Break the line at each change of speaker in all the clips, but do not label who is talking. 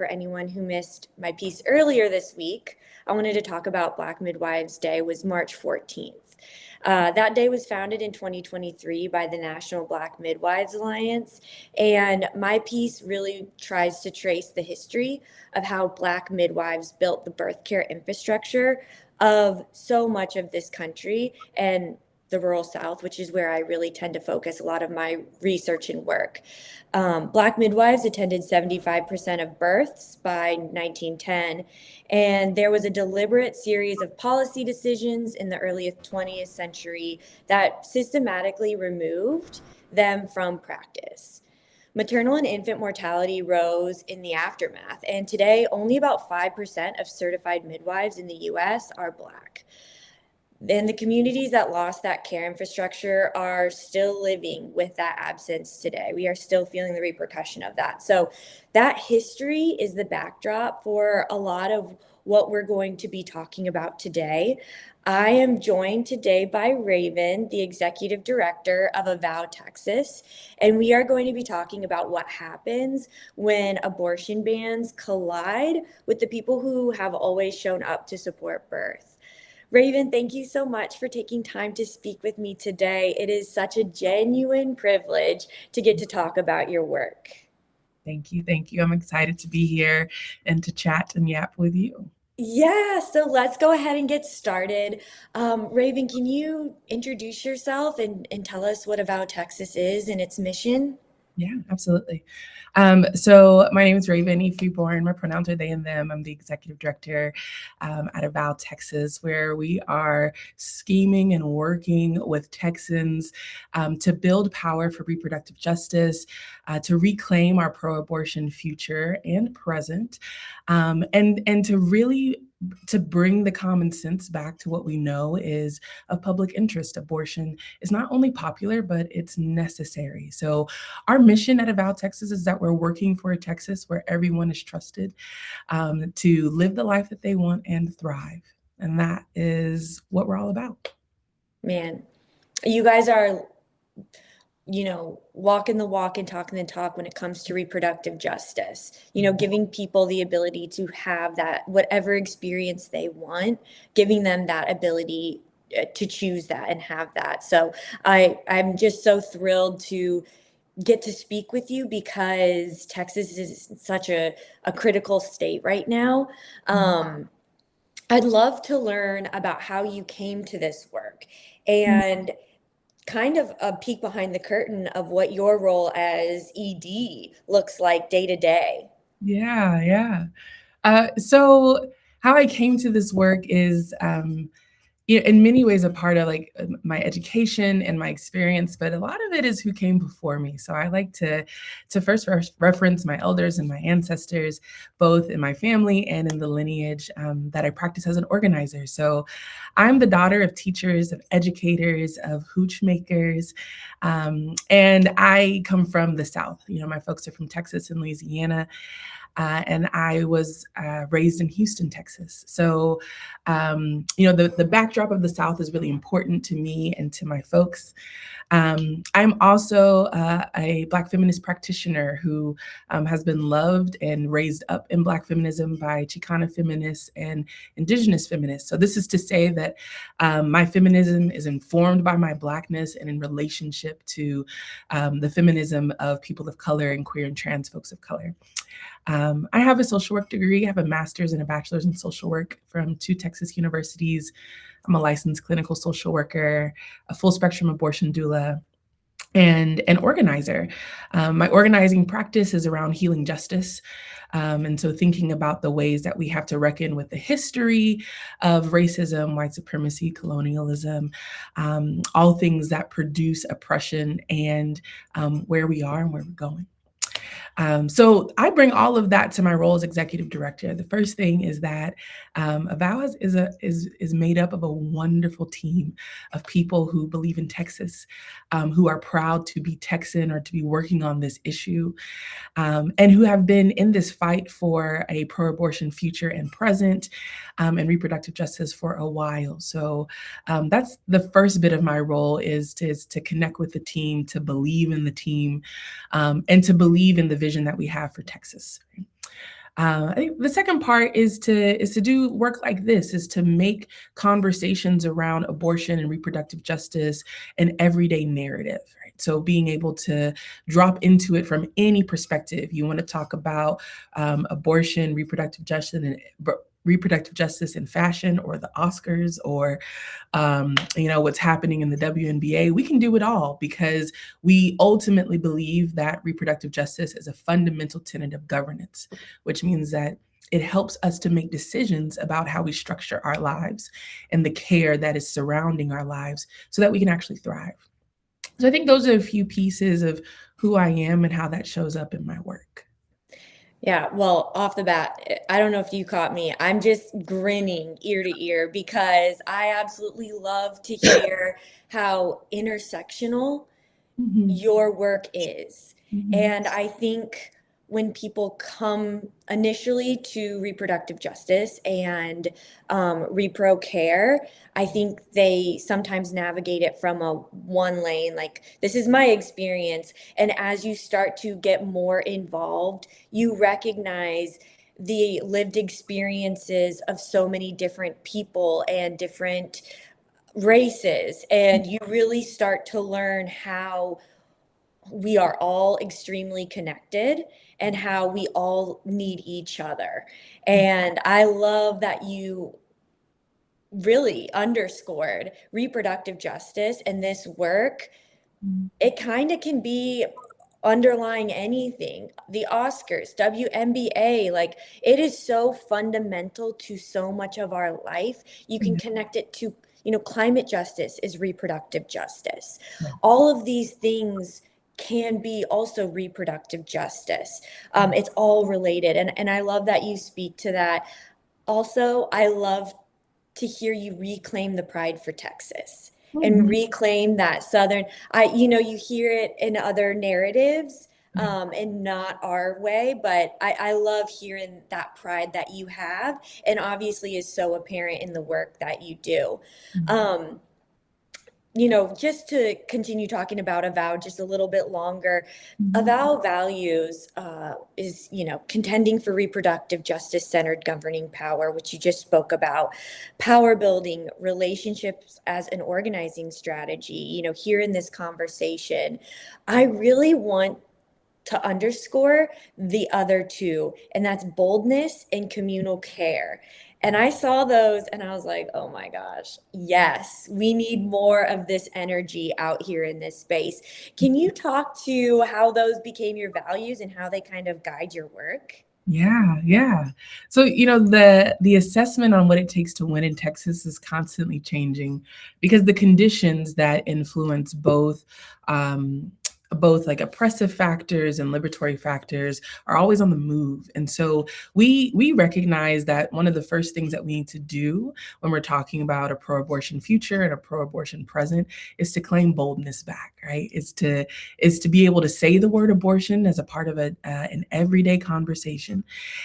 For anyone who missed my piece earlier this week, I wanted to talk about Black Midwives Day was March 14th. That day was founded in 2023 by the National Black Midwives Alliance, and my piece really tries to trace the history of how Black midwives built the birth care infrastructure of so much of this country and the rural South, which is where I really tend to focus a lot of my research and work. Black midwives attended 75% of births by 1910, and there was a deliberate series of policy decisions in the early 20th century that systematically removed them from practice. Maternal and infant mortality rose in the aftermath, and today only about 5% of certified midwives in the US are Black. And the communities that lost that care infrastructure are still living with that absence today. We are still feeling the repercussion of that. So that history is the backdrop for a lot of what we're going to be talking about today. I am joined today by Raven, the executive director of Avow Texas, and we are going to be talking about what happens when abortion bans collide with the people who have always shown up to support birth. Raven, thank you so much for taking time to speak with me today. It is such a genuine privilege to get to talk about your work.
Thank you. Thank you. I'm excited to be here and to chat and yap with you.
Yeah, so let's go ahead and get started. Raven, can you introduce yourself and tell us what Avow Texas is and its mission?
Yeah, absolutely. So my name is Raven E. Freeborn. My pronouns are they and them. I'm the executive director at Avow Texas, where we are scheming and working with Texans to build power for reproductive justice, to reclaim our pro-abortion future and present, and to really to bring the common sense back to what we know is of public interest. Abortion is not only popular, but it's necessary. So our mission at Avow Texas is that we're working for a Texas where everyone is trusted to live the life that they want and thrive. And that is what we're all about.
Man, you guys are, walking the walk and talking the talk when it comes to reproductive justice, giving people the ability to have that, whatever experience they want, giving them that ability to choose that and have that. So I'm just so thrilled to get to speak with you because Texas is such a critical state right now. I'd love to learn about how you came to this work and kind of a peek behind the curtain of what your role as ED looks like day to day.
Yeah. So how I came to this work is in many ways a part of like my education and my experience, but a lot of it is who came before me. So I like to first reference my elders and my ancestors, both in my family and in the lineage that I practice as an organizer. So I'm the daughter of teachers, of educators, of hooch makers, and I come from the South. My folks are from Texas and Louisiana. And I was raised in Houston, Texas. So, the backdrop of the South is really important to me and to my folks. I'm also a Black feminist practitioner who has been loved and raised up in Black feminism by Chicana feminists and Indigenous feminists. So this is to say that my feminism is informed by my Blackness and in relationship to the feminism of people of color and queer and trans folks of color. I have a social work degree. I have a master's and a bachelor's in social work from 2 Texas universities. I'm a licensed clinical social worker, a full spectrum abortion doula, and an organizer. My organizing practice is around healing justice. And so thinking about the ways that we have to reckon with the history of racism, white supremacy, colonialism, all things that produce oppression and where we are and where we're going. So I bring all of that to my role as executive director. The first thing is that Avow is made up of a wonderful team of people who believe in Texas, who are proud to be Texan or to be working on this issue, and who have been in this fight for a pro-abortion future and present, and reproductive justice for a while. So that's the first bit of my role is to connect with the team, to believe in the team, and to believe in the vision that we have for Texas. I think the second part is to do work like this, is to make conversations around abortion and reproductive justice an everyday narrative, right? So being able to drop into it from any perspective. You want to talk about abortion, reproductive justice in fashion, or the Oscars, or what's happening in the WNBA. We can do it all because we ultimately believe that reproductive justice is a fundamental tenet of governance, which means that it helps us to make decisions about how we structure our lives and the care that is surrounding our lives so that we can actually thrive. So I think those are a few pieces of who I am and how that shows up in my work.
Yeah, well, off the bat, I don't know if you caught me. I'm just grinning ear to ear because I absolutely love to hear how intersectional
Mhm,
your work is.
mhm,
And I think when people come initially to reproductive justice and repro care, I think they sometimes navigate it from a one lane, like, this is my experience. And as you start to get more involved, you recognize the lived experiences of so many different people and different races. And you really start to learn how we are all extremely connected and how we all need each other. And I love that you really underscored reproductive justice and this work.
mhm,
It kind of can be underlying anything. The Oscars, WNBA, like, it is so fundamental to so much of our life. You can
yeah,
connect it to, climate justice is reproductive justice.
yeah,
All of these things can be also reproductive justice. It's all related. And I love that you speak to that. Also, I love to hear you reclaim the pride for Texas and
mhm,
reclaim that Southern. You hear it in other narratives,
yeah,
and not our way, but I love hearing that pride that you have, and obviously is so apparent in the work that you do.
mhm,
Um, just to continue talking about Avow just a little bit longer,
mhm,
Avow values is, contending for reproductive justice centered governing power, which you just spoke about, power building, relationships as an organizing strategy. Here in this conversation, I really want to underscore the other two, and that's boldness and communal care. And I saw those and I was like, oh my gosh, yes, we need more of this energy out here in this space. Can you talk to how those became your values and how they kind of guide your work?
yeah, yeah. So, the assessment on what it takes to win in Texas is constantly changing because the conditions that influence both like oppressive factors and liberatory factors are always on the move. And so we recognize that one of the first things that we need to do when we're talking about a pro-abortion future and a pro-abortion present is to claim boldness back, right? Is to be able to say the word abortion as a part of an everyday conversation,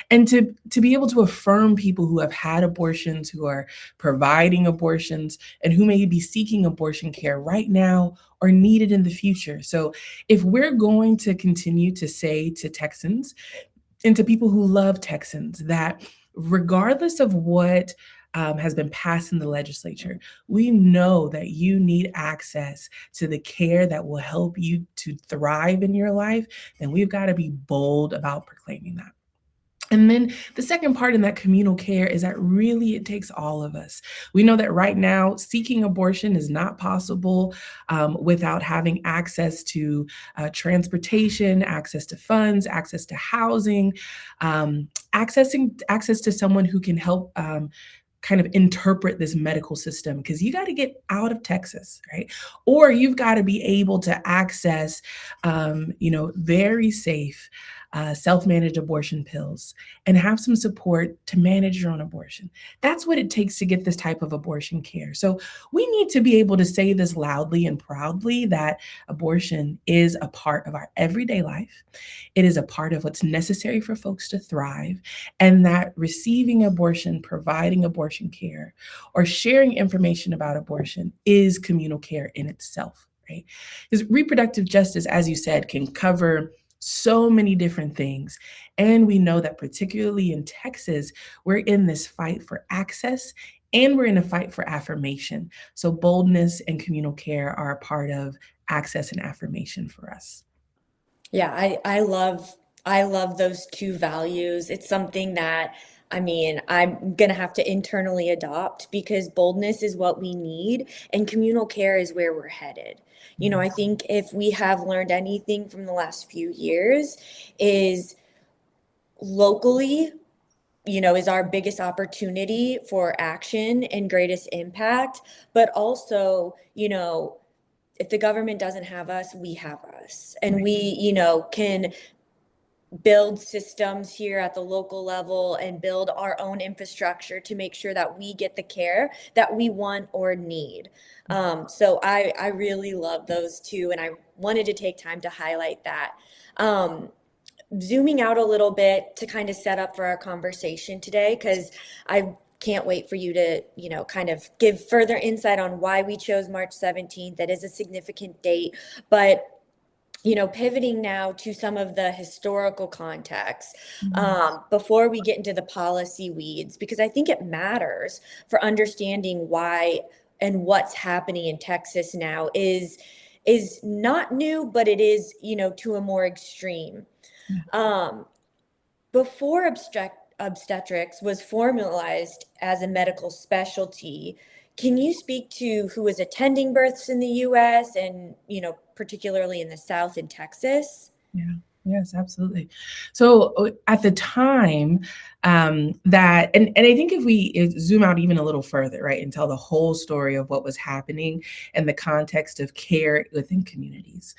and to be able to affirm people who have had abortions, who are providing abortions, and who may be seeking abortion care right now or need it in the future. So if we're going to continue to say to Texans and to people who love Texans that regardless of what has been passed in the legislature, we know that you need access to the care that will help you to thrive in your life, then we've got to be bold about proclaiming that. And then the second part in that communal care is that really it takes all of us. We know that right now, seeking abortion is not possible without having access to transportation, access to funds, access to housing, access to someone who can help kind of interpret this medical system, because you got to get out of Texas, right? Or you've got to be able to access, very safe self-managed abortion pills and have some support to manage your own abortion. That's what it takes to get this type of abortion care. So we need to be able to say this loudly and proudly that abortion is a part of our everyday life. It is a part of what's necessary for folks to thrive, and that receiving abortion, providing abortion care, or sharing information about abortion is communal care in itself, right? Because reproductive justice, as you said, can cover so many different things. And we know that particularly in Texas, we're in this fight for access and we're in a fight for affirmation. So boldness and communal care are a part of access and affirmation for us.
Yeah, I love those two values. It's something that I mean, I'm gonna have to internally adopt because boldness is what we need and communal care is where we're headed. You know, I
Yes.
think if we have learned anything from the last few years is locally, you know, is our biggest opportunity for action and greatest impact, but also, you know, if the government doesn't have us, we have us. And
Right.
we, you know, can build systems here at the local level and build our own infrastructure to make sure that we get the care that we want or need. So I really love those two, and I wanted to take time to highlight that. Um, Zooming out a little bit to kind of set up for our conversation today, because I can't wait for you to, you know, kind of give further insight on why we chose March 17th. That is a significant date, but you know, pivoting now to some of the historical context
Mhm.
before we get into the policy weeds, because I think it matters for understanding why and what's happening in Texas now is not new, but it is, you know, to a more extreme.
Yeah.
Um, Before obstetrics was formalized as a medical specialty, can you speak to who was attending births in the US and, you know, particularly in the South in Texas?
Yeah. Yes, absolutely. So at the time, that and I think if we zoom out even a little further, right, and tell the whole story of what was happening in the context of care within communities.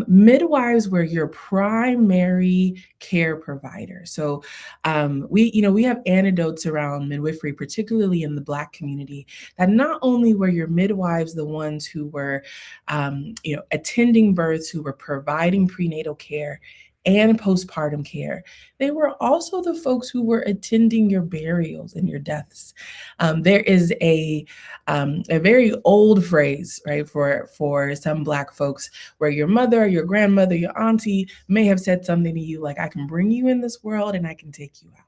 Midwives were your primary care provider. So we have anecdotes around midwifery, particularly in the Black community, that not only were your midwives the ones who were, attending births, who were providing prenatal care and postpartum care, they were also the folks who were attending your burials and your deaths. There is a very old phrase, right, for some Black folks where your mother, your grandmother, your auntie may have said something to you like, I can bring you in this world and I can take you out.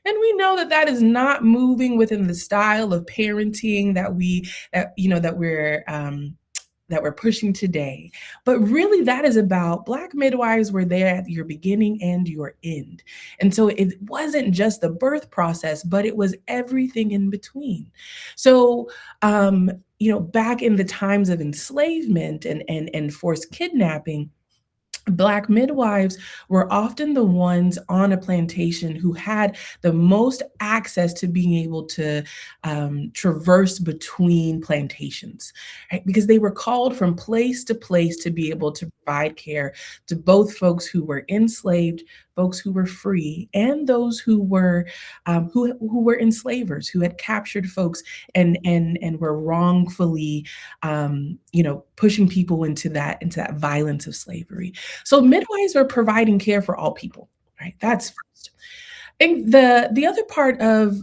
And we know that that is not moving within the style of parenting that we're pushing today. But really, that is about Black midwives were there at your beginning and your end. And so it wasn't just the birth process, but it was everything in between. So, back in the times of enslavement and forced kidnapping, Black midwives were often the ones on a plantation who had the most access to being able to traverse between plantations, right? Because they were called from place to place to be able to provide care to both folks who were enslaved, folks who were free, and those who were enslavers, who had captured folks and were wrongfully, pushing people into that violence of slavery. So midwives are providing care for all people, right? That's first. I think the other part of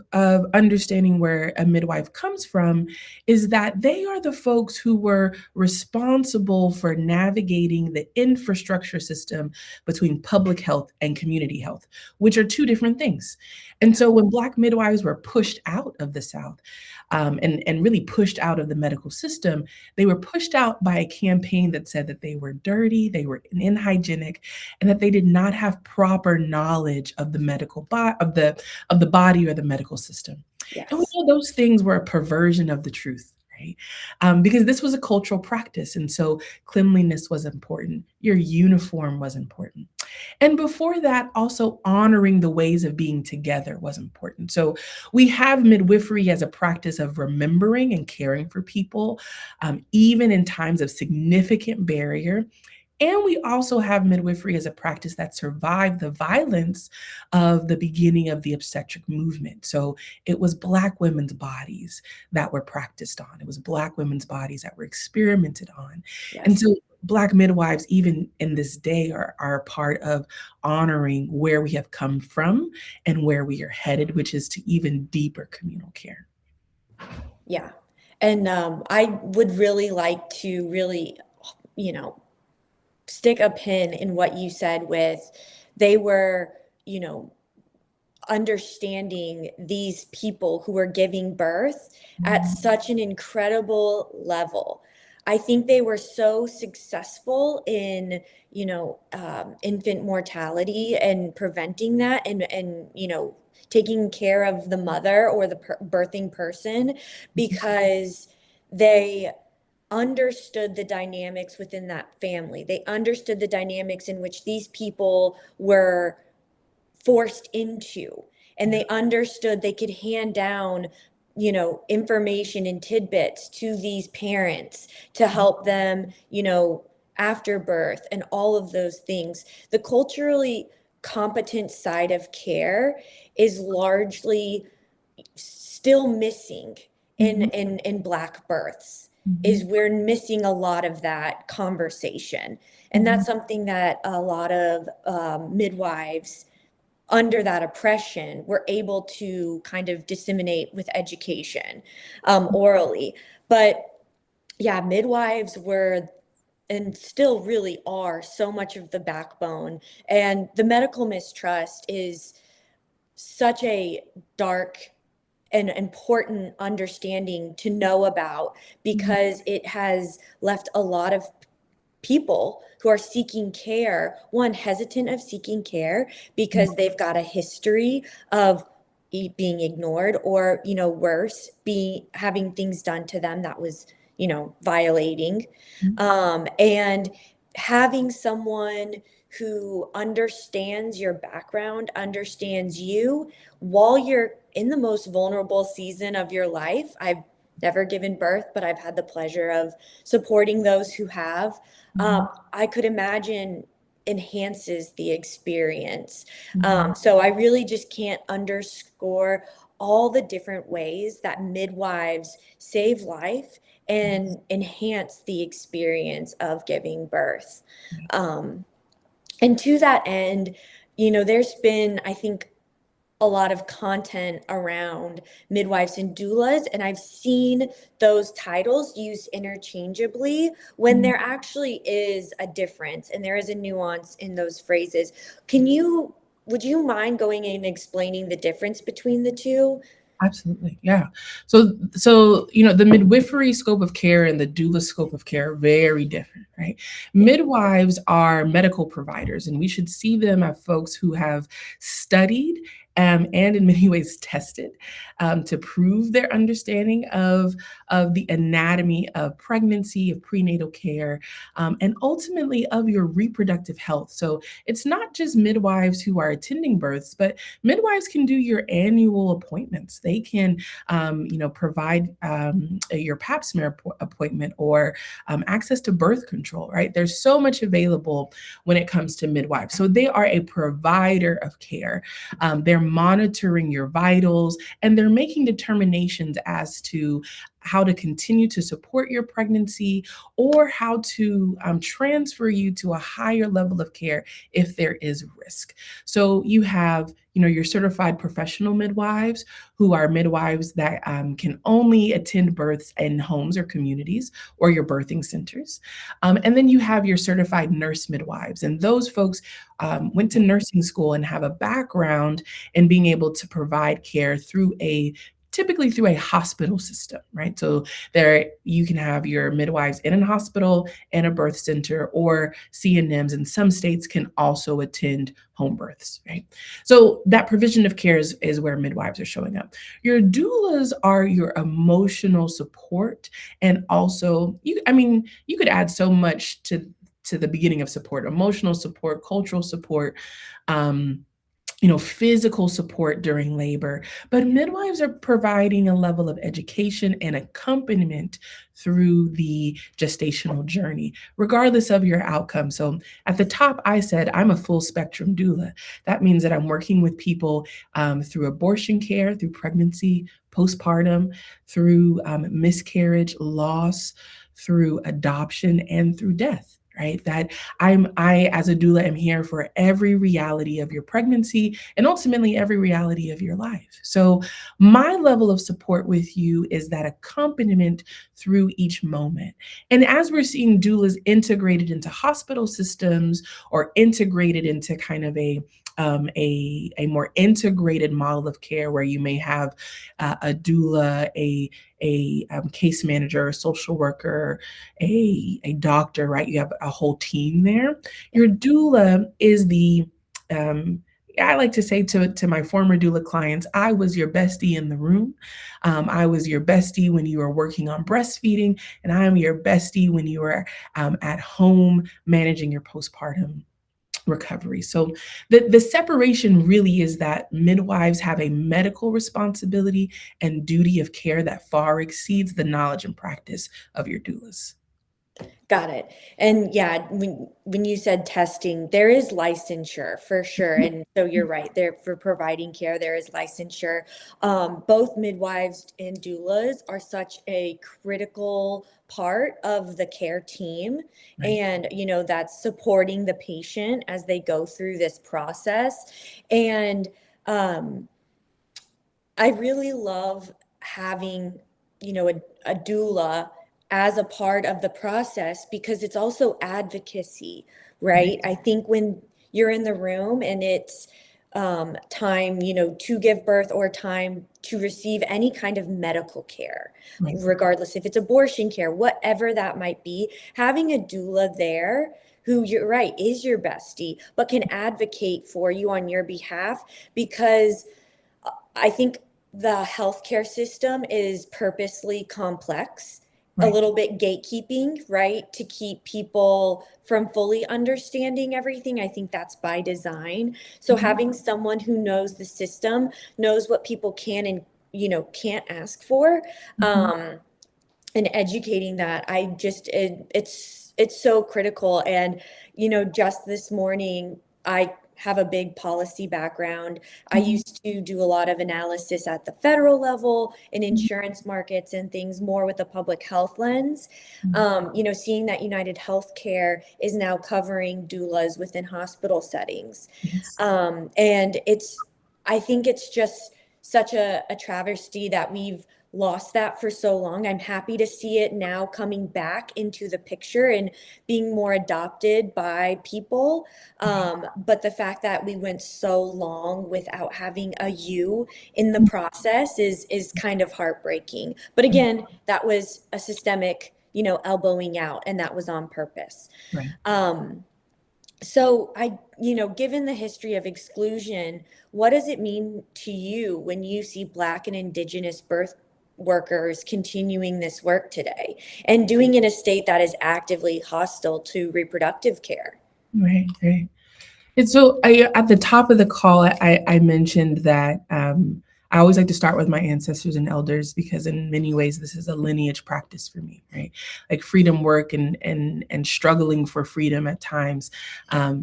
understanding where a midwife comes from is that they are the folks who were responsible for navigating the infrastructure system between public health and community health, which are two different things. And so when Black midwives were pushed out of the South, and really pushed out of the medical system, they were pushed out by a campaign that said that they were dirty, they were unhygienic, and that they did not have proper knowledge of the of the body or the medical system. And we
Yes.
know those things were a perversion of the truth. Right? Because this was a cultural practice. And so cleanliness was important. Your uniform was important. And before that, also honoring the ways of being together was important. So we have midwifery as a practice of remembering and caring for people, even in times of significant barrier. And we also have midwifery as a practice that survived the violence of the beginning of the obstetric movement. So it was Black women's bodies that were practiced on. It was Black women's bodies that were experimented on. And
Yes.
so Black midwives, even in this day, are a part of honoring where we have come from and where we are headed, which is to even deeper communal care.
Yeah. And I would really like to really, you know, stick a pin in what you said with they were you know, understanding these people who are giving birth at such an incredible level. I think they were so successful in, infant mortality and preventing that, and taking care of the mother or the birthing person, because they understood the dynamics within that family. They understood the dynamics in which these people were forced into, and they understood they could hand down information and tidbits to these parents to help them after birth and all of those things. The culturally competent side of care is largely still missing in Black births. Is we're missing a lot of that conversation, and that's something that a lot of midwives under that oppression were able to kind of disseminate with education, orally. But yeah, midwives were and still really are so much of the backbone. And the medical mistrust is such a dark and important understanding to know about, because it has left a lot of people who are seeking care, one, hesitant of seeking care because they've got a history of being ignored, or worse, having things done to them that was violating, and having someone who understands your background, understands you while you're in the most vulnerable season of your life. I've never given birth, but I've had the pleasure of supporting those who have. I could imagine enhances the experience. So I really just can't underscore all the different ways that midwives save life and enhance the experience of giving birth. And to that end, there's been, I think, a lot of content around midwives and doulas, and I've seen those titles used interchangeably when there actually is a difference and there is a nuance in those phrases. Would you mind going in and explaining the difference between the two?
Absolutely. Yeah. So, the midwifery scope of care and the doula scope of care are very different, right? Midwives are medical providers, and we should see them as folks who have studied and in many ways tested to prove their understanding of the anatomy of pregnancy, of prenatal care, and ultimately of your reproductive health. So it's not just midwives who are attending births, but midwives can do your annual appointments. They can, provide your pap smear appointment, or access to birth control, right? There's so much available when it comes to midwives. So they are a provider of care. They're monitoring your vitals, and they're making determinations as to how to continue to support your pregnancy, or how to transfer you to a higher level of care if there is risk. So you have, your certified professional midwives, who are midwives that can only attend births in homes or communities or your birthing centers. And then you have your certified nurse midwives, and those folks went to nursing school and have a background in being able to provide care typically through a hospital system, right? So there you can have your midwives in a hospital and a birth center, or CNMs, and some states can also attend home births, right? So that provision of care is where midwives are showing up. Your doulas are your emotional support, and also you could add so much to the beginning of support: emotional support, cultural support, physical support during labor. But midwives are providing a level of education and accompaniment through the gestational journey, regardless of your outcome. So at the top, I said I'm a full spectrum doula. That means that I'm working with people through abortion care, through pregnancy, postpartum, through miscarriage, loss, through adoption, and through death. Right? That I, as a doula, am here for every reality of your pregnancy, and ultimately every reality of your life. So my level of support with you is that accompaniment through each moment. And as we're seeing doulas integrated into hospital systems, or integrated into kind of a a more integrated model of care where you may have a doula, a case manager, a social worker, a doctor, right? You have a whole team there. Your doula is the I like to say to my former doula clients, I was your bestie in the room. I was your bestie when you were working on breastfeeding, and I am your bestie when you were at home managing your postpartum recovery. So the separation really is that midwives have a medical responsibility and duty of care that far exceeds the knowledge and practice of your doulas.
Got it. And yeah, when you said testing, there is licensure for sure. And so you're right there for providing care, there is licensure. Both midwives and doulas are such a critical part of the care team.
Right.
And, that's supporting the patient as they go through this process. And I really love having, a doula as a part of the process because it's also advocacy, right? I think when you're in the room and it's time, to give birth or time to receive any kind of medical care,
Right.
regardless if it's abortion care, whatever that might be, having a doula there who, you're right, is your bestie, but can advocate for you on your behalf because I think the healthcare system is purposely complex, a
Right.
little bit gatekeeping, right? To keep people from fully understanding everything. I think that's by design. So having someone who knows the system, knows what people can and, can't ask for, and educating that, it's so critical. And, just this morning, I have a big policy background. I used to do a lot of analysis at the federal level in insurance markets and things more with a public health lens. Seeing that United Healthcare is now covering doulas within hospital settings.
Yes.
And I think it's just such a travesty that we've lost that for so long. I'm happy to see it now coming back into the picture and being more adopted by people. But the fact that we went so long without having a you in the process is kind of heartbreaking. But again, that was a systemic, elbowing out, and that was on purpose.
Right.
So given the history of exclusion, what does it mean to you when you see Black and Indigenous birth workers continuing this work today and doing it in a state that is actively hostile to reproductive care?
Right. Right. And so at the top of the call, I mentioned that I always like to start with my ancestors and elders because in many ways this is a lineage practice for me, right? Like freedom work and struggling for freedom at times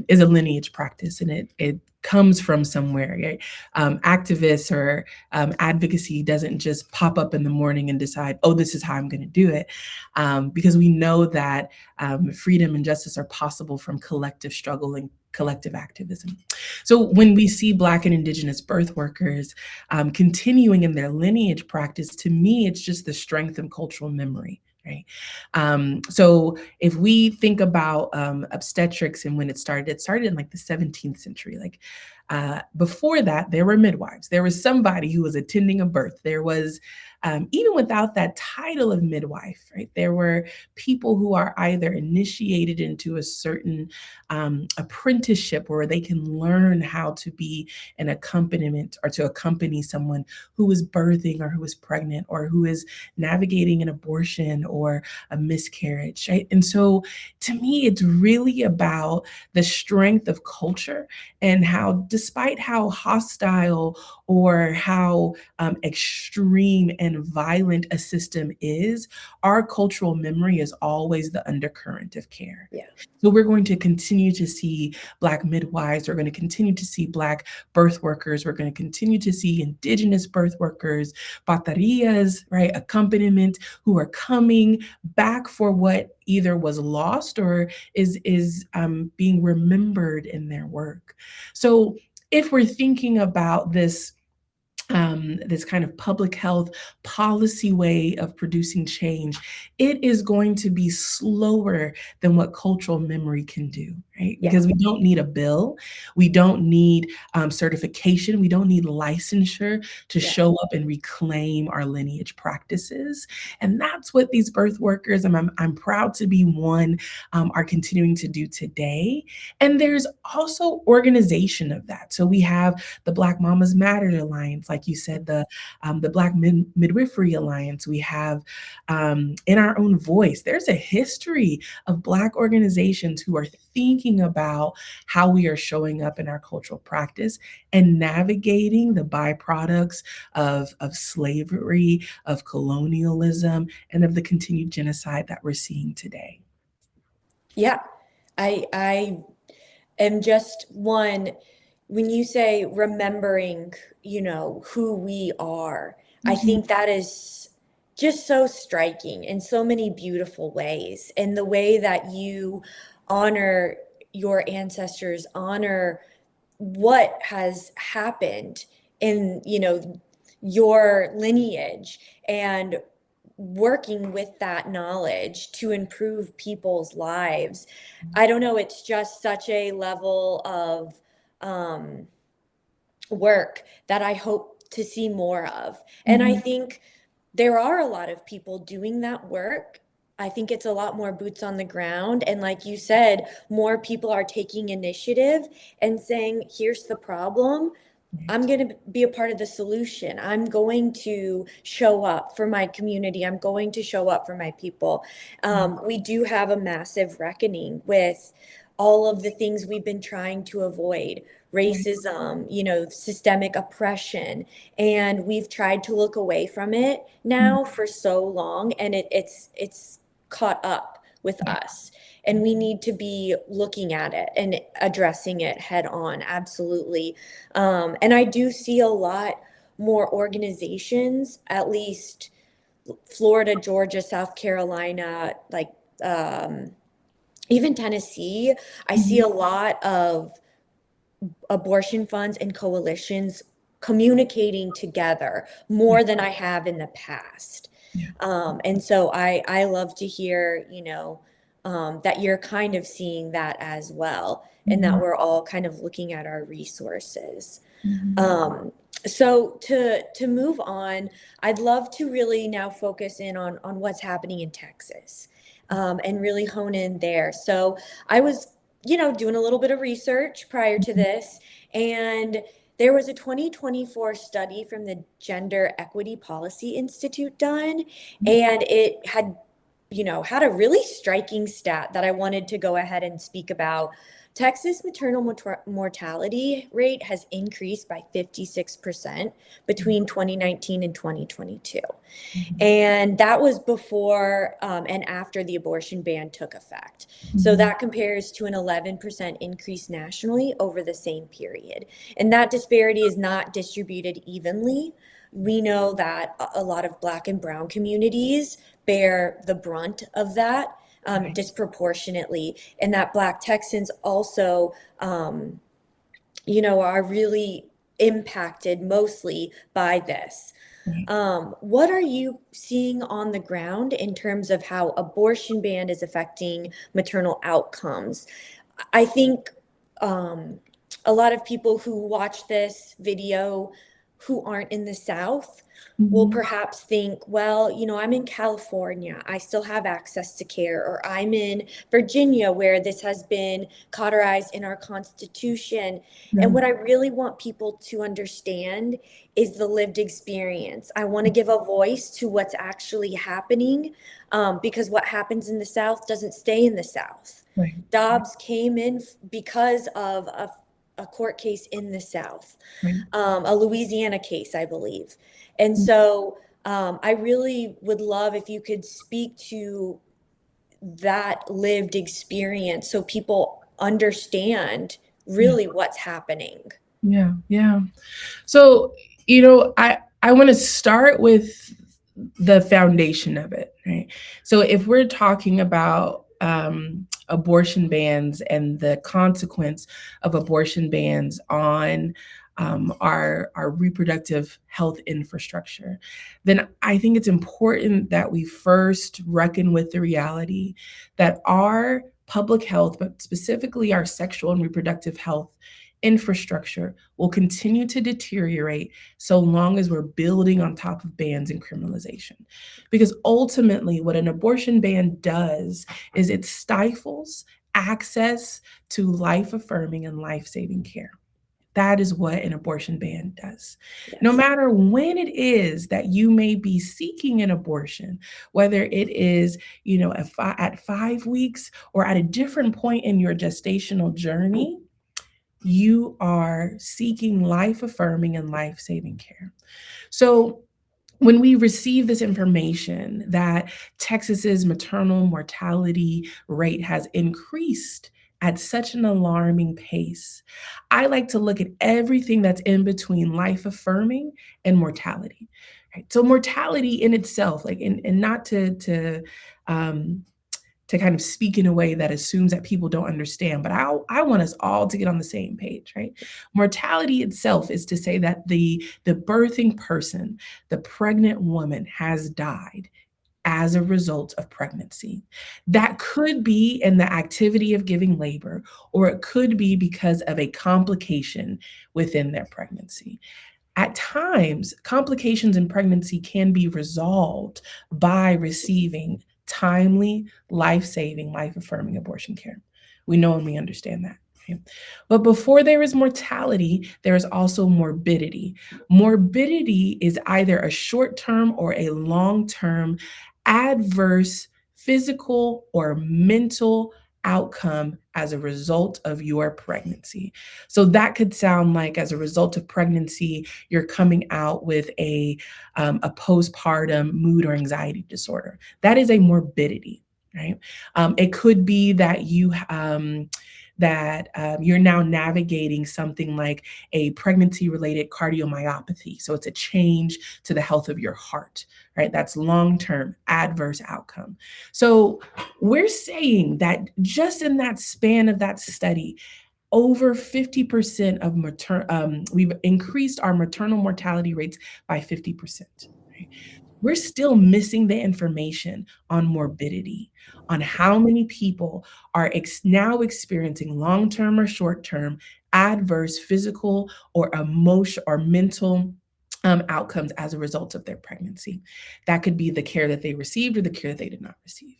is a lineage practice, and it comes from somewhere, right? Activists or advocacy doesn't just pop up in the morning and decide, oh, this is how I'm going to do it, because we know that freedom and justice are possible from collective struggle and collective activism. So when we see Black and Indigenous birth workers continuing in their lineage practice, to me, it's just the strength and cultural memory, right? So if we think about obstetrics and when it started in like the 17th century. Like before that, there were midwives. There was somebody who was attending a birth. There was, even without that title of midwife, right? There were people who are either initiated into a certain apprenticeship where they can learn how to be an accompaniment or to accompany someone who is birthing or who is pregnant or who is navigating an abortion or a miscarriage, right? And so to me, it's really about the strength of culture and how, despite how hostile or how extreme and violent a system is, our cultural memory is always the undercurrent of care.
Yeah.
So we're going to continue to see Black midwives. We're going to continue to see Black birth workers. We're going to continue to see Indigenous birth workers, baterias, right, accompaniment, who are coming back for what either was lost or is being remembered in their work. So if we're thinking about this kind of public health policy way of producing change, it is going to be slower than what cultural memory can do, right?
Yeah.
Because we don't need a bill. We don't need certification. We don't need licensure to
Yeah.
show up and reclaim our lineage practices. And that's what these birth workers, I'm proud to be one, are continuing to do today. And there's also organization of that. So we have the Black Mamas Matter Alliance, like you said, the Black Midwifery Alliance. We have In Our Own Voice. There's a history of Black organizations who are thinking about how we are showing up in our cultural practice and navigating the byproducts of slavery, of colonialism, and of the continued genocide that we're seeing today.
Yeah. I am just one, when you say remembering, who we are, I
Mhm.
think that is just so striking in so many beautiful ways. And the way that you honor your ancestors, honor what has happened in, your lineage, and working with that knowledge to improve people's lives. I don't know, it's just such a level of um, work that I hope to see more of. And I
Mhm.
think there are a lot of people doing that work. I think it's a lot more boots on the ground. And like you said, more people are taking initiative and saying, here's the problem. I'm going to be a part of the solution. I'm going to show up for my community. I'm going to show up for my people. We do have a massive reckoning with all of the things we've been trying to avoid:
Right.
racism, systemic oppression. And we've tried to look away from it
Mhm.
now for so long, and it's caught up with
Yeah.
us. And we need to be looking at it and addressing it head on. Absolutely. And I do see a lot more organizations, at least Florida, Georgia, South Carolina, like um, even Tennessee. I see
Mhm.
a lot of abortion funds and coalitions communicating together
Yeah.
more than I have in the past.
Yeah.
And so I love to hear, that you're kind of seeing that as well, and that
Mhm.
we're all kind of looking at our resources.
Mhm.
Um, so to move on, I'd love to really now focus in on what's happening in Texas, and really hone in there. So I was, doing a little bit of research prior to
Mhm.
this, and there was a 2024 study from the Gender Equity Policy Institute done, and it had a really striking stat that I wanted to go ahead and speak about. Texas maternal mortality rate has increased by 56% between 2019 and 2022.
Mhm.
And that was before and after the abortion ban took effect. So
Mhm.
that compares to an 11% increase nationally over the same period. And that disparity is not distributed evenly. We know that a lot of Black and Brown communities bear the brunt of that
Right.
disproportionately, and that Black Texans also, are really impacted mostly by this.
Right.
What are you seeing on the ground in terms of how abortion ban is affecting maternal outcomes? I think um, a lot of people who watch this video who aren't in the South will
Mhm.
perhaps think, well, I'm in California, I still have access to care, or I'm in Virginia, where this has been cauterized in our Constitution. And
Yeah.
what I really want people to understand is the lived experience. I want to give a voice to what's actually happening, because what happens in the South doesn't stay in the South.
Right.
Dobbs came in because of a court case in the South,
Right.
a Louisiana case, I believe. And
Mm.
so I really would love if you could speak to that lived experience so people understand
Yeah.
really what's happening.
Yeah. Yeah. So, I want to start with the foundation of it, right? So, if we're talking about abortion bans and the consequence of abortion bans on our reproductive health infrastructure, then I think it's important that we first reckon with the reality that our public health, but specifically our sexual and reproductive health infrastructure will continue to deteriorate so long as we're building on top of bans and criminalization. Because ultimately, what an abortion ban does is it stifles access to life-affirming and life-saving care. That is what an abortion ban does. No
Yes.
matter when it is that you may be seeking an abortion, whether it is, at 5 weeks or at a different point in your gestational journey, you are seeking life-affirming and life-saving care. So when we receive this information that Texas's maternal mortality rate has increased at such an alarming pace, I like to look at everything that's in between life affirming and mortality. Right? So mortality in itself, like and not um, to kind of speak in a way that assumes that people don't understand, but I want us all to get on the same page, right? Mortality itself is to say that the birthing person, the pregnant woman, has died as a result of pregnancy. That could be in the activity of giving labor, or it could be because of a complication within their pregnancy. At times, complications in pregnancy can be resolved by receiving timely, life-saving, life-affirming abortion care. We know and we understand that. Okay? But before there is mortality, there is also morbidity. Morbidity is either a short-term or a long-term adverse physical or mental outcome as a result of your pregnancy. So that could sound like, as a result of pregnancy, you're coming out with a postpartum mood or anxiety disorder. That is a morbidity, right? It could be that you're now navigating something like a pregnancy-related cardiomyopathy. So it's a change to the health of your heart, right? That's long-term adverse outcome. So we're saying that just in that span of that study, over 50% of we've increased our maternal mortality rates by 50%. Right? We're still missing the information on morbidity, on how many people are now experiencing long-term or short-term adverse physical or emotional or mental outcomes as a result of their pregnancy. That could be the care that they received or the care that they did not receive.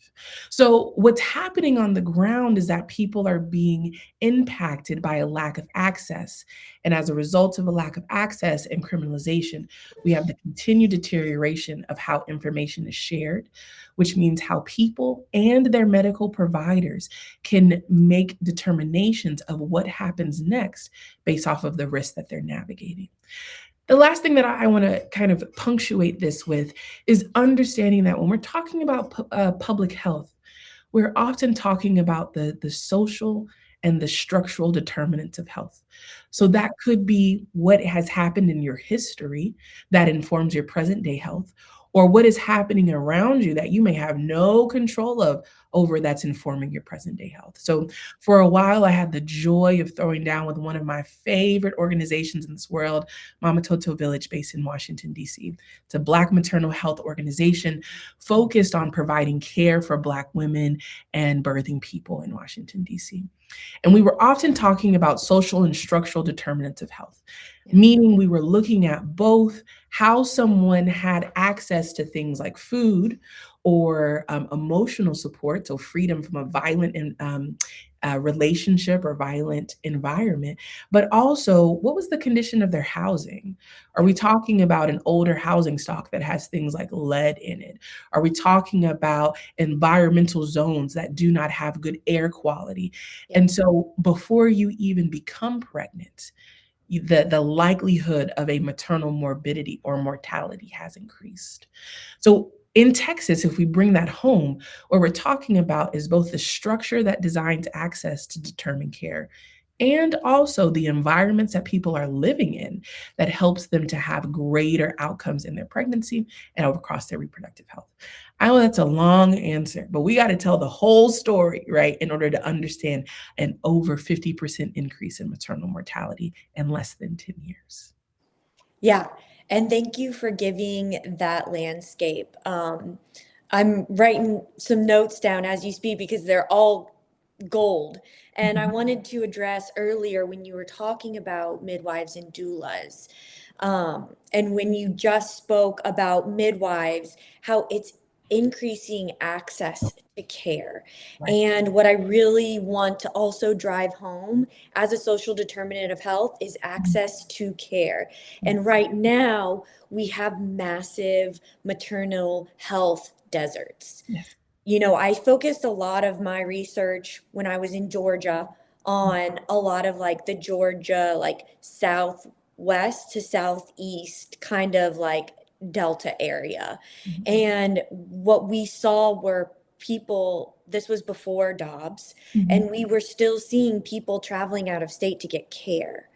So what's happening on the ground is that people are being impacted by a lack of access. And as a result of a lack of access and criminalization, we have the continued deterioration of how information is shared, which means how people and their medical providers can make determinations of what happens next based off of the risk that they're navigating. The last thing that I want to kind of punctuate this with is understanding that when we're talking about public health, we're often talking about the social and the structural determinants of health. So that could be what has happened in your history that informs your present day health, or what is happening around you that you may have no control of over that's informing your present day health. So for a while, I had the joy of throwing down with one of my favorite organizations in this world, Mama Toto Village, based in Washington, D.C. It's a Black maternal health organization focused on providing care for Black women and birthing people in Washington, D.C. And we were often talking about social and structural determinants of health, meaning we were looking at both how someone had access to things like food or emotional support, so freedom from a violent relationship or violent environment, but also what was the condition of their housing? Are we talking about an older housing stock that has things like lead in it? Are we talking about environmental zones that do not have good air quality? And so before you even become pregnant, the likelihood of a maternal morbidity or mortality has increased. So in Texas, if we bring that home, what we're talking about is both the structure that designs access to determine care and also the environments that people are living in that helps them to have greater outcomes in their pregnancy and across their reproductive health. I know that's a long answer, but we got to tell the whole story, right, in order to understand an over 50% increase in maternal mortality in less than 10 years.
Yeah, and thank you for giving that landscape. I'm writing some notes down as you speak because they're all gold. And I wanted to address earlier when you were talking about midwives and doulas, and when you just spoke about midwives, how it's increasing access to care.
Right.
And what I really want to also drive home as a social determinant of health is access to care. And right now, we have massive maternal health deserts.
Yes.
You know, I focused a lot of my research when I was in Georgia on a lot of like the Georgia, like southwest to southeast kind of like Delta area. And what we saw were people, this was before Dobbs, and we were still seeing people traveling out of state to get care.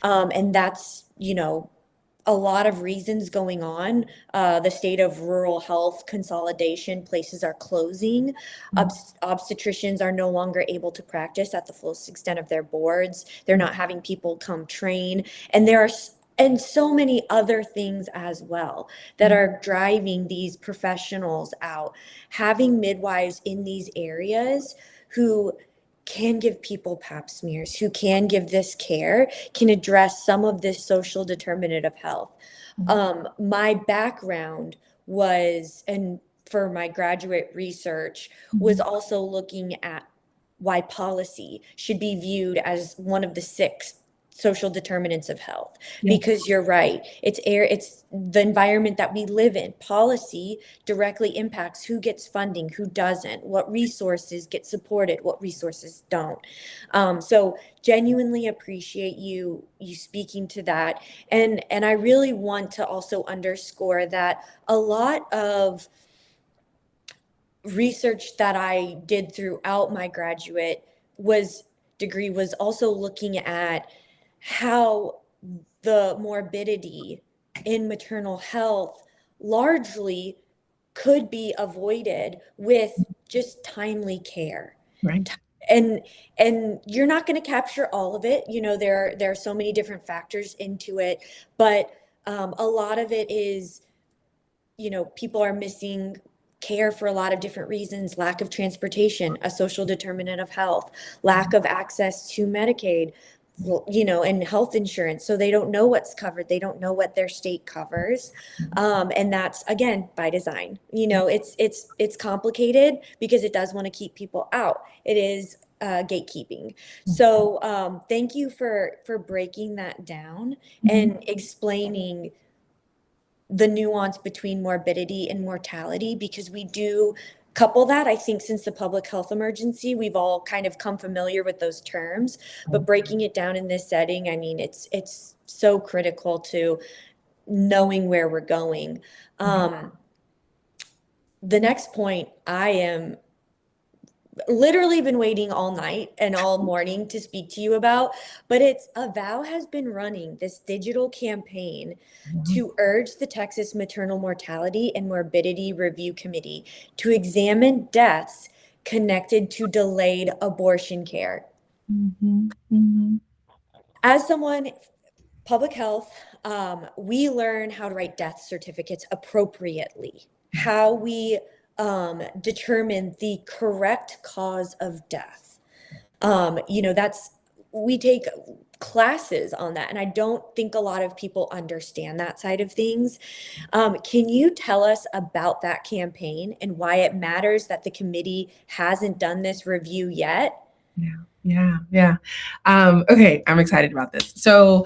And that's, you know, a lot of reasons going on. The state of rural health consolidation, places are closing. Obstetricians are no longer able to practice at the fullest extent of their boards. They're not having people come train. And there are and so many other things as well that are driving these professionals out. Having midwives in these areas who can give people pap smears, who can give this care, can address some of this social determinant of health. My background was, and for my graduate research, was also looking at why policy should be viewed as one of the 6 social determinants of health.
Yeah.
Because you're right, it's the environment that we live in. Policy directly impacts who gets funding, who doesn't, what resources get supported, what resources don't. So genuinely appreciate you speaking to that. And I really want to also underscore that a lot of research that I did throughout my graduate degree was also looking at how the morbidity in maternal health largely could be avoided with just timely care.
Right.
And you're not going to capture all of it. You know, there are so many different factors into it, but a lot of it is, you know, people are missing care for a lot of different reasons: lack of transportation, a social determinant of health, lack of access to Medicaid, you know, and health insurance. So they don't know what's covered. They don't know what their state covers. And that's, again, by design. You know, it's complicated because it does want to keep people out. It is gatekeeping. So thank you for breaking that down and explaining the nuance between morbidity and mortality, because we do couple that. I think since the public health emergency, we've all kind of come familiar with those terms, but breaking it down in this setting, I mean, it's so critical to knowing where we're going. The next point, I am literally been waiting all night and all morning to speak to you about, but it's Avow has been running this digital campaign to urge the Texas Maternal Mortality and Morbidity Review Committee to examine deaths connected to delayed abortion care. As someone, public health, we learn how to write death certificates appropriately, how we determine the correct cause of death. You know, we take classes on that, and I don't think a lot of people understand that side of things. Can you tell us about that campaign and why it matters that the committee hasn't done this review yet?
Yeah. Okay, I'm excited about this. So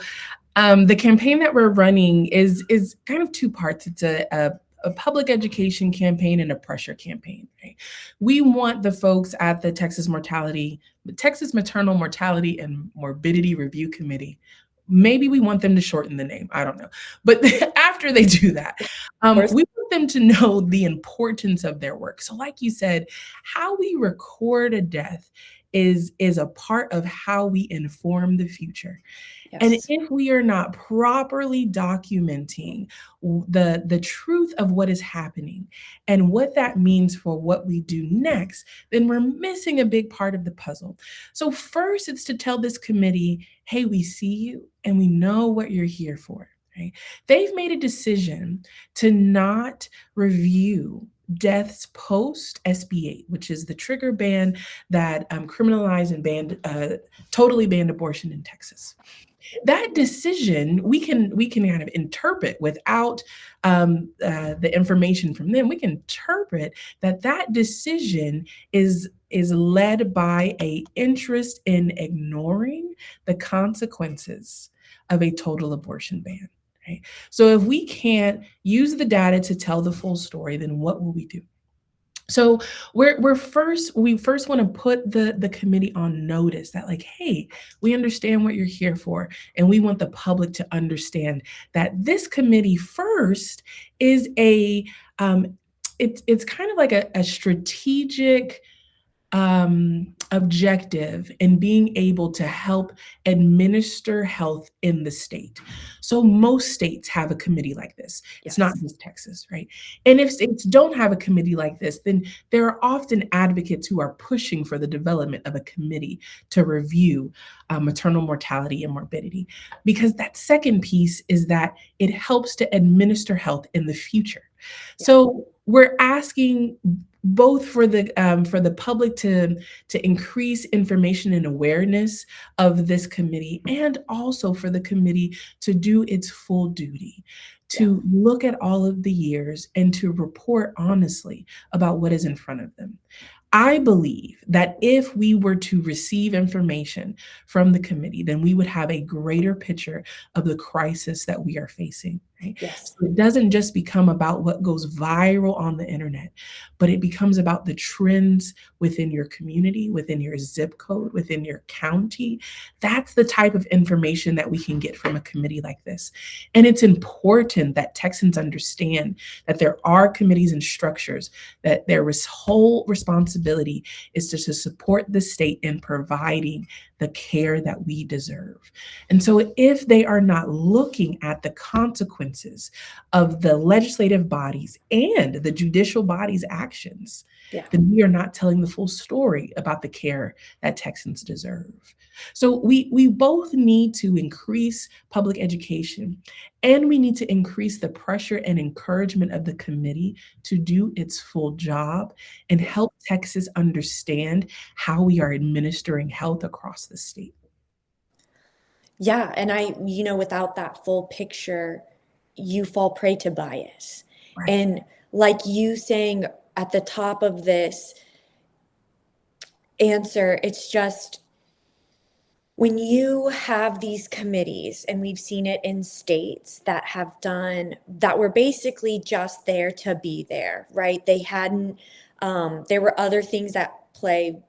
the campaign that we're running is kind of 2 parts. It's a public education campaign and a pressure campaign. Right? We want the folks at the Texas Maternal Mortality and Morbidity Review Committee. Maybe we want them to shorten the name. I don't know. But after they do that, we want them to know the importance of their work. So like you said, how we record a death is a part of how we inform the future. Yes. And if we are not properly documenting the truth of what is happening and what that means for what we do next, then we're missing a big part of the puzzle. So first, it's to tell this committee, hey, we see you and we know what you're here for. Right? They've made a decision to not review deaths post SB8, which is the trigger ban that criminalized and totally banned abortion in Texas. That decision we can kind of interpret without the information from them. We can interpret that decision is led by a interest in ignoring the consequences of a total abortion ban. Right? So if we can't use the data to tell the full story, then what will we do? So we first want to put the committee on notice that, like, hey, we understand what you're here for, and we want the public to understand that this committee first is it's kind of like a strategic objective in being able to help administer health in the state. So most states have a committee like this. It's not just Texas, right? And if states don't have a committee like this, then there are often advocates who are pushing for the development of a committee to review maternal mortality and morbidity. Because that second piece is that it helps to administer health in the future. So we're asking both for the public to increase information and awareness of this committee, and also for the committee to do its full duty, to look at all of the years and to report honestly about what is in front of them. I believe that if we were to receive information from the committee, then we would have a greater picture of the crisis that we are facing. Right?
Yes.
So it doesn't just become about what goes viral on the internet, but it becomes about the trends within your community, within your zip code, within your county. That's the type of information that we can get from a committee like this. And it's important that Texans understand that there are committees and structures, that their whole responsibility is to support the state in providing the care that we deserve. And so if they are not looking at the consequences of the legislative bodies and the judicial body's actions, then we are not telling the full story about the care that Texans deserve. So we both need to increase public education, and we need to increase the pressure and encouragement of the committee to do its full job and help Texas understand how we are administering health across the state.
Yeah, and without that full picture, you fall prey to bias.
Right.
And like you saying at the top of this answer, it's just when you have these committees, and we've seen it in states that were basically just there to be there, right? They hadn't, there were other things that play,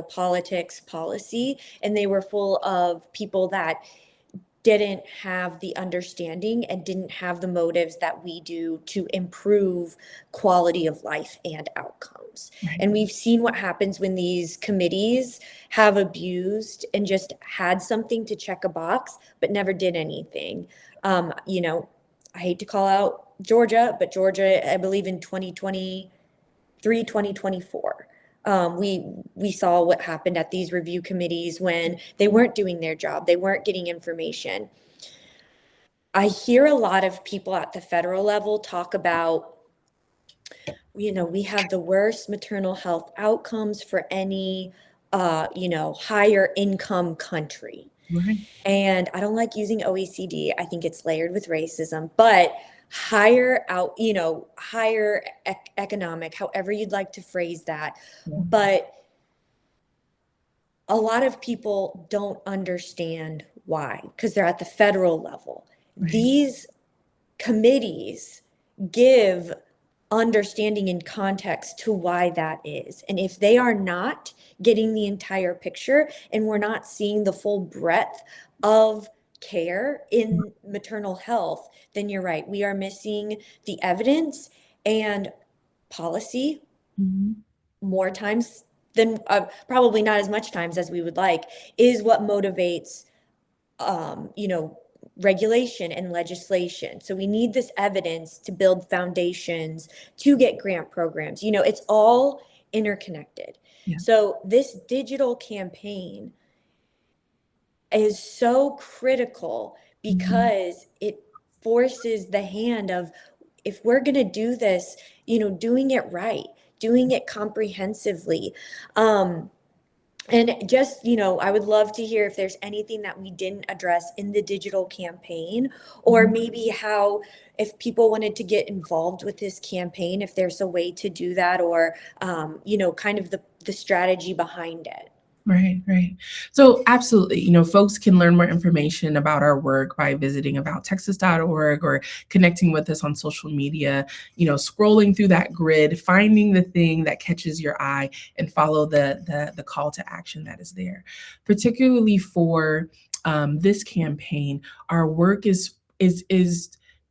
politics, policy, and they were full of people that didn't have the understanding and didn't have the motives that we do to improve quality of life and outcomes.
Right.
And we've seen what happens when these committees have abused and just had something to check a box, but never did anything. I hate to call out Georgia, but Georgia, I believe in 2023, 2024. We saw what happened at these review committees when they weren't doing their job. They weren't getting information. I hear a lot of people at the federal level talk about, we have the worst maternal health outcomes for any, higher income country.
Right.
And I don't like using OECD. I think it's layered with racism, but higher economic, however you'd like to phrase that. But a lot of people don't understand why, because they're at the federal level.
Right.
These committees give understanding and context to why that is. And if they are not getting the entire picture, and we're not seeing the full breadth of care in maternal health, then you're right. We are missing the evidence, and policy more times than probably not as much times as we would like is what motivates, regulation and legislation. So we need this evidence to build foundations, to get grant programs. It's all interconnected.
Yeah.
So this digital campaign is so critical because it forces the hand of, if we're going to do this, doing it right, doing it comprehensively. And just, I would love to hear if there's anything that we didn't address in the digital campaign, or maybe how, if people wanted to get involved with this campaign, if there's a way to do that, or, kind of the strategy behind it.
Right. So absolutely, folks can learn more information about our work by visiting avowtexas.org or connecting with us on social media, scrolling through that grid, finding the thing that catches your eye and follow the call to action that is there. Particularly for this campaign, our work is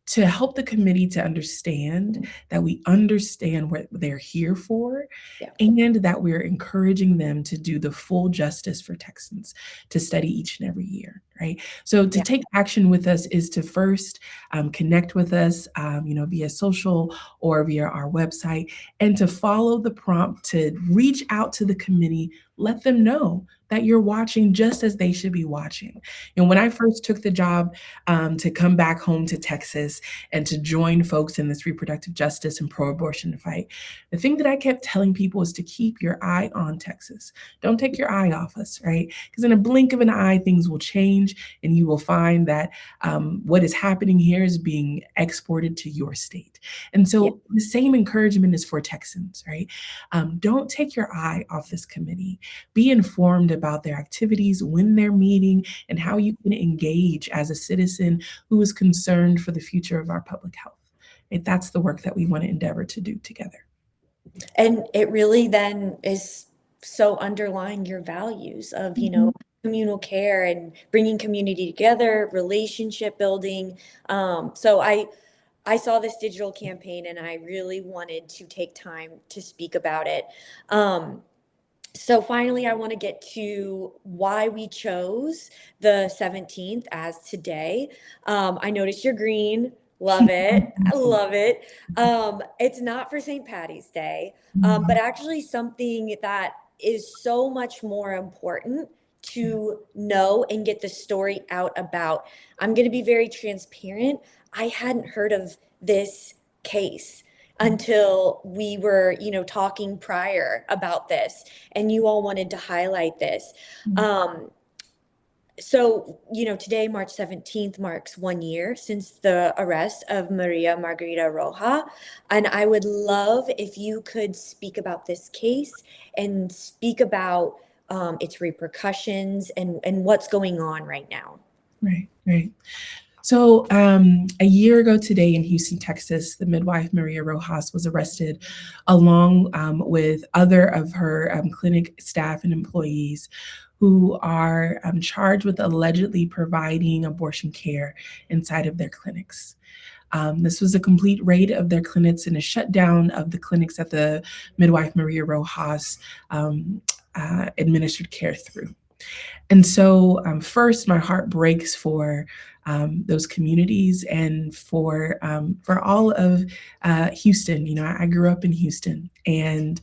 to help the committee to understand that we understand what they're here for,
Yeah.
and that we're encouraging them to do the full justice for Texans to study each and every year, right? So to take action with us is to first connect with us, via social or via our website, and to follow the prompt to reach out to the committee, let them know that you're watching just as they should be watching. And when I first took the job to come back home to Texas and to join folks in this reproductive justice and pro-abortion fight, the thing that I kept telling people is to keep your eye on Texas. Don't take your eye off us, right? Because in a blink of an eye, things will change, and you will find that what is happening here is being exported to your state. And so the same encouragement is for Texans, right? Don't take your eye off this committee. Be informed about their activities, when they're meeting, and how you can engage as a citizen who is concerned for the future of our public health. And that's the work that we want to endeavor to do together.
And it really then is so underlying your values of, communal care and bringing community together, relationship building. So I saw this digital campaign and I really wanted to take time to speak about it. So finally, I want to get to why we chose the 17th as today. I noticed you're green. Love it. I love it. It's not for St. Patty's Day, but actually something that is so much more important to know and get the story out about. I'm going to be very transparent. I hadn't heard of this case until we were, talking prior about this, and you all wanted to highlight this. So, today, March 17th, marks 1 year since the arrest of Maria Margarita Roja. And I would love if you could speak about this case and speak about its repercussions and what's going on right now.
Right. So a year ago today in Houston, Texas, the midwife Maria Rojas was arrested along with other of her clinic staff and employees who are charged with allegedly providing abortion care inside of their clinics. This was a complete raid of their clinics and a shutdown of the clinics that the midwife Maria Rojas administered care through. And so first, my heart breaks for those communities and for all of Houston. I grew up in Houston, and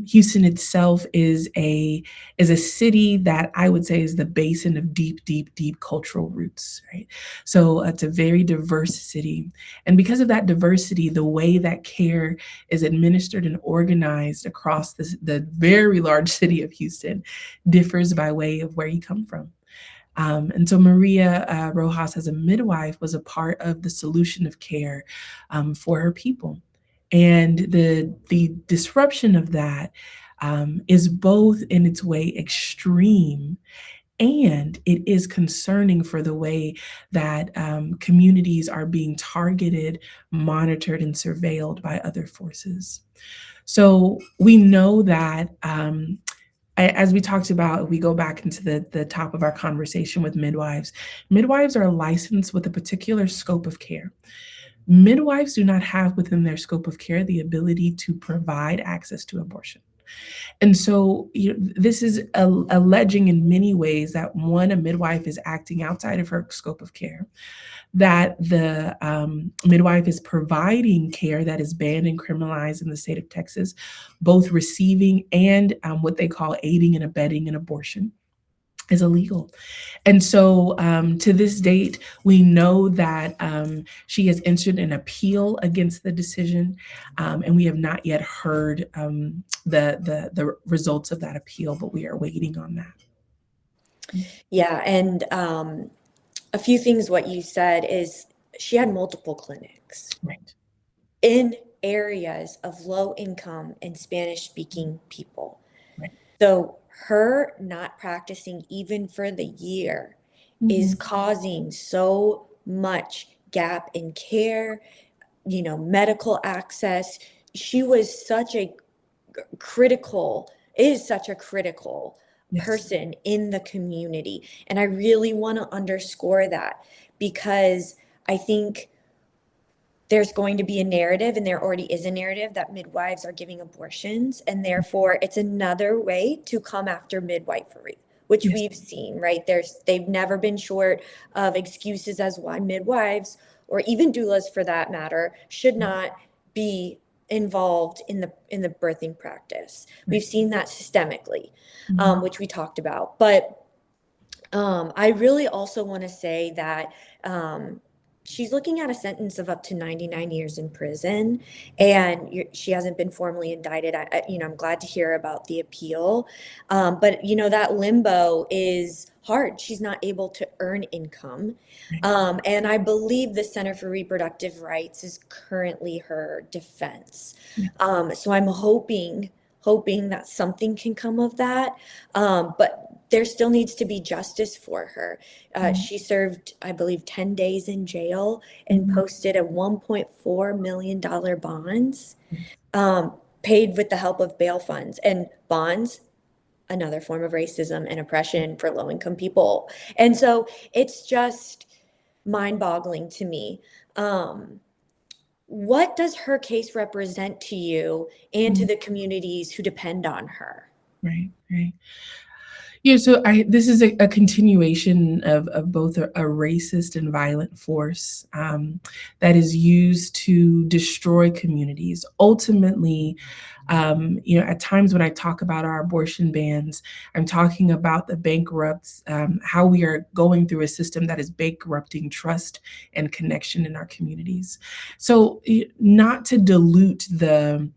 Houston itself is a city that I would say is the basin of deep cultural roots, right? So it's a very diverse city. And because of that diversity, the way that care is administered and organized across the very large city of Houston differs by way of where you come from. And so Maria Rojas, as a midwife, was a part of the solution of care for her people. And the disruption of that is both in its way extreme, and it is concerning for the way that communities are being targeted, monitored, and surveilled by other forces. So we know that as we talked about, we go back into the top of our conversation with midwives. Midwives are licensed with a particular scope of care. Midwives do not have within their scope of care the ability to provide access to abortion. And so this is alleging in many ways that one, a midwife is acting outside of her scope of care, that the midwife is providing care that is banned and criminalized in the state of Texas, both receiving and what they call aiding and abetting an abortion. is illegal. And so to this date, we know that she has entered an appeal against the decision, and we have not yet heard the results of that appeal, but we are waiting on that.
Yeah, and a few things what you said is she had multiple clinics
Right.
in areas of low income and Spanish speaking people.
Right.
So her not practicing even for the year is causing so much gap in care, medical access. She was such a critical, is such a critical
Yes.
person in the community. And I really want to underscore that because I think there's going to be a narrative, and there already is a narrative, that midwives are giving abortions, and therefore it's another way to come after midwifery, which
Yes.
we've seen, right? They've never been short of excuses as why midwives, or even doulas for that matter, should not be involved in the birthing practice.
Right.
We've seen that systemically, which we talked about. But I really also want to say that she's looking at a sentence of up to 99 years in prison, and she hasn't been formally indicted. I'm glad to hear about the appeal, but that limbo is hard. She's not able to earn income, and I believe the Center for Reproductive Rights is currently her defense. So I'm hoping that something can come of that, but there still needs to be justice for her. She served, I believe, 10 days in jail and posted a $1.4 million bonds, paid with the help of bail funds. And bonds, another form of racism and oppression for low-income people. And so it's just mind-boggling to me. What does her case represent to you and to the communities who depend on her?
Right. Yeah, so this is a continuation of both a racist and violent force that is used to destroy communities. Ultimately, at times when I talk about our abortion bans, I'm talking about the bankrupts, how we are going through a system that is bankrupting trust and connection in our communities. So not to dilute the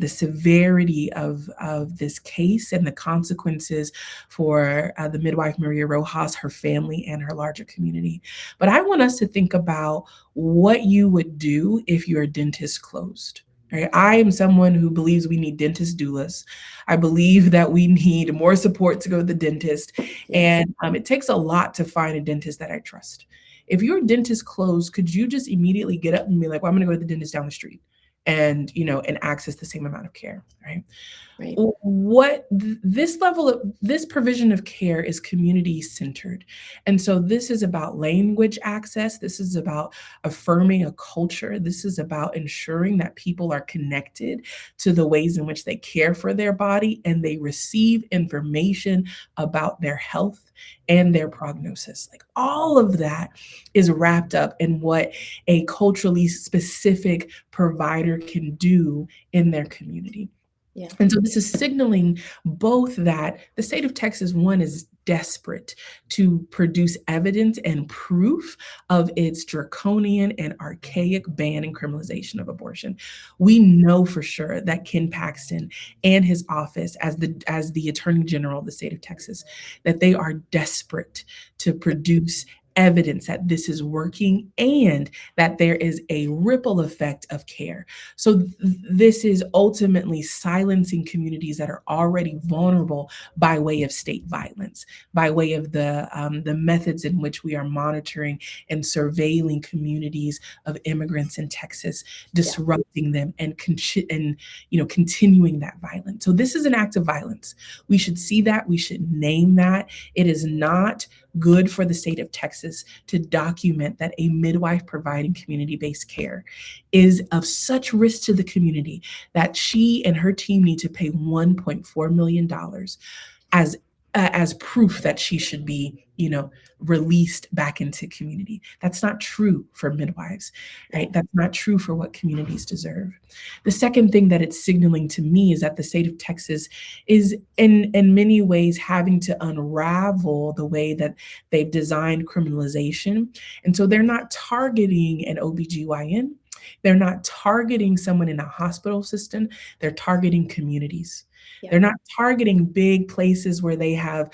severity of this case and the consequences for the midwife Maria Rojas, her family, and her larger community. But I want us to think about what you would do if your dentist closed. Right? I am someone who believes we need dentist doulas. I believe that we need more support to go to the dentist.
Yes.
And it takes a lot to find a dentist that I trust. If your dentist closed, could you just immediately get up and be like, well, I'm going to go to the dentist down the street and access the same amount of care, right?
Right.
This provision of care is community centered. And so this is about language access. This is about affirming a culture. This is about ensuring that people are connected to the ways in which they care for their body and they receive information about their health and their prognosis. Like all of that is wrapped up in what a culturally specific provider can do in their community.
Yeah.
And so this is signaling both that the state of Texas, one, is desperate to produce evidence and proof of its draconian and archaic ban and criminalization of abortion. We know for sure that Ken Paxton and his office as the Attorney General of the state of Texas, that they are desperate to produce evidence that this is working and that there is a ripple effect of care. So this is ultimately silencing communities that are already vulnerable by way of state violence, by way of the methods in which we are monitoring and surveilling communities of immigrants in Texas, disrupting them and continuing that violence. So this is an act of violence. We should see that. We should name that. It is not good for the state of Texas to document that a midwife providing community-based care is of such risk to the community that she and her team need to pay $1.4 million as as proof that she should be, released back into community. That's not true for midwives, right? That's not true for what communities deserve. The second thing that it's signaling to me is that the state of Texas is in many ways having to unravel the way that they've designed criminalization. And so they're not targeting an OBGYN. They're not targeting someone in a hospital system. They're targeting communities.
Yeah.
They're not targeting big places where they have,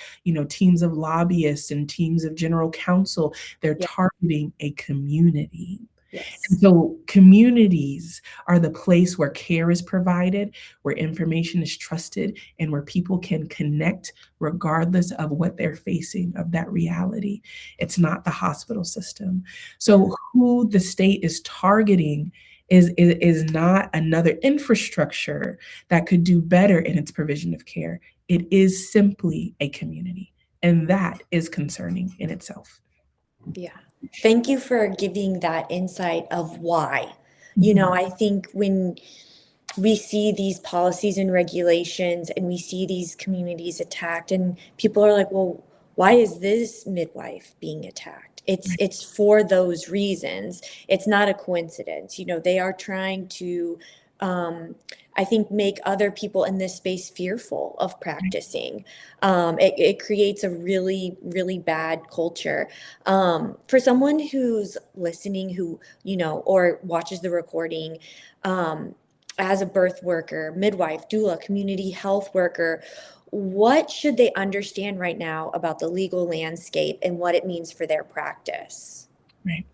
teams of lobbyists and teams of general counsel. They're
Yeah.
targeting a community.
Yes.
And so communities are the place where care is provided, where information is trusted, and where people can connect regardless of what they're facing of that reality. It's not the hospital system. So who the state is targeting is not another infrastructure that could do better in its provision of care. It is simply a community, and that is concerning in itself.
Yeah. Thank you for giving that insight of why. I think when we see these policies and regulations and we see these communities attacked and people are like, well, why is this midwife being attacked? It's for those reasons. It's not a coincidence. They are trying to I think make other people in this space fearful of practicing. It creates a really, really bad culture. For someone who's listening, who, or watches the recording, as a birth worker, midwife, doula, community health worker, what should they understand right now about the legal landscape and what it means for their practice?
Right.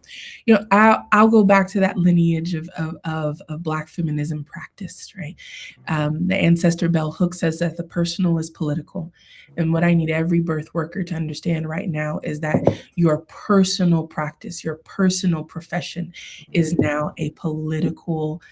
I'll go back to that lineage of Black feminism practice, right? The ancestor bell hook says that the personal is political. And what I need every birth worker to understand right now is that your personal practice, your personal profession is now a political,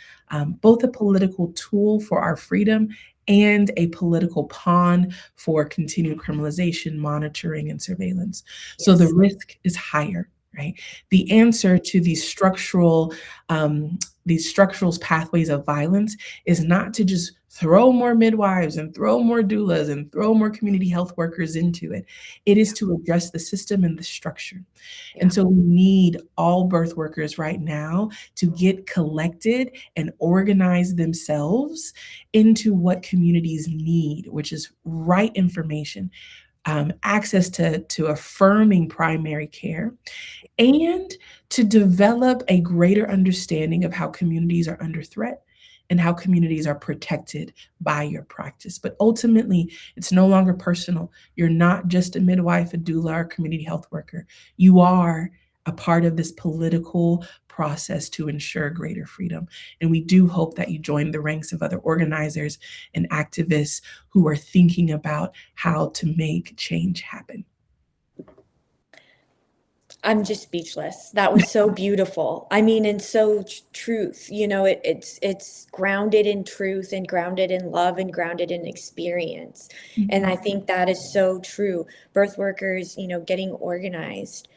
both a political tool for our freedom and a political pawn for continued criminalization, monitoring, and surveillance. So the risk is higher. Right. The answer to these structural pathways of violence is not to just throw more midwives and throw more doulas and throw more community health workers into it. It is to address the system and the structure. And so we need all birth workers right now to get collected and organize themselves into what communities need, which is right information, access to affirming primary care, and to develop a greater understanding of how communities are under threat and how communities are protected by your practice. But ultimately, it's no longer personal. You're not just a midwife, a doula, or a community health worker. You are a part of this political process to ensure greater freedom. And we do hope that you join the ranks of other organizers and activists who are thinking about how to make change happen.
I'm just speechless. That was so beautiful. I mean, and so truth, it's grounded in truth and grounded in love and grounded in experience. And I think that is so true. Birth workers, getting organized.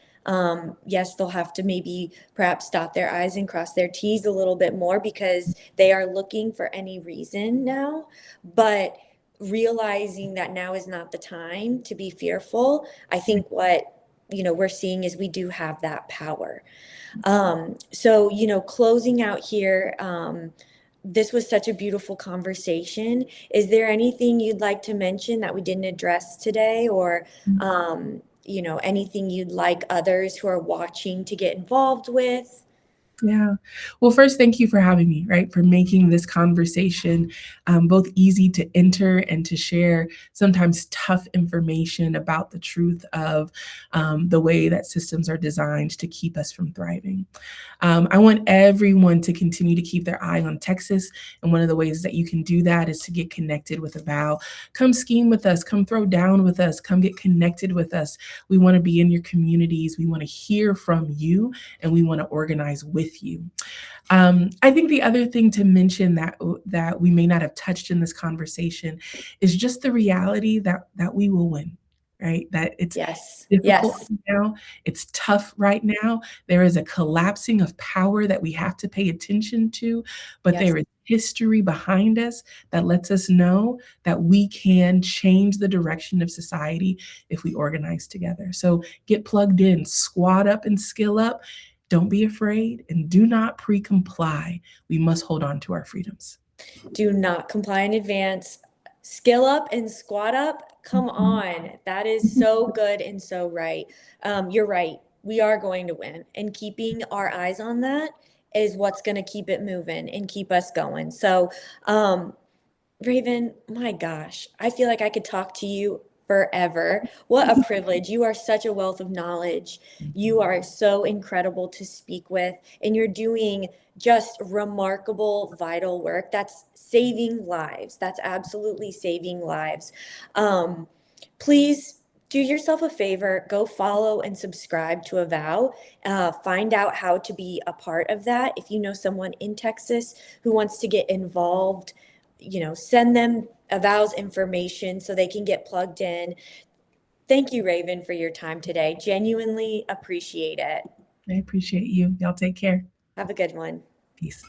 Yes, they'll have to maybe perhaps dot their I's and cross their T's a little bit more because they are looking for any reason now, but realizing that now is not the time to be fearful. I think what we're seeing is we do have that power. So, closing out here, this was such a beautiful conversation. Is there anything you'd like to mention that we didn't address today, or, anything you'd like others who are watching to get involved with?
Yeah. Well, first, thank you for having me, right? For making this conversation both easy to enter and to share sometimes tough information about the truth of the way that systems are designed to keep us from thriving. I want everyone to continue to keep their eye on Texas. And one of the ways that you can do that is to get connected with Avow. Come scheme with us, come throw down with us, come get connected with us. We want to be in your communities. We want to hear from you, and we want to organize with you. I think the other thing to mention that we may not have touched in this conversation is just the reality that we will win. right? That it's
Yes.
difficult
Yes.
right now, it's tough right now. There is a collapsing of power that we have to pay attention to, but
Yes.
there is history behind us that lets us know that we can change the direction of society if we organize together. So get plugged in, squad up and skill up. Don't be afraid and do not pre-comply. We must hold on to our freedoms.
Do not comply in advance. Skill up and squat up. Come
Mhm.
on. That is so good and so right. You're right. We are going to win. And keeping our eyes on that is what's going to keep it moving and keep us going. So, Raven, my gosh, I feel like I could talk to you forever. What a privilege. You are such a wealth of knowledge. You are so incredible to speak with, and you're doing just remarkable, vital work that's saving lives. That's absolutely saving lives. Um, Please do yourself a favor, go follow and subscribe to Avow. Find out how to be a part of that. If you know someone in Texas who wants to get involved, send them Avow's information so they can get plugged in. Thank you, Raven, for your time today. Genuinely appreciate it.
I appreciate you. Y'all take care.
Have a good one.
Peace.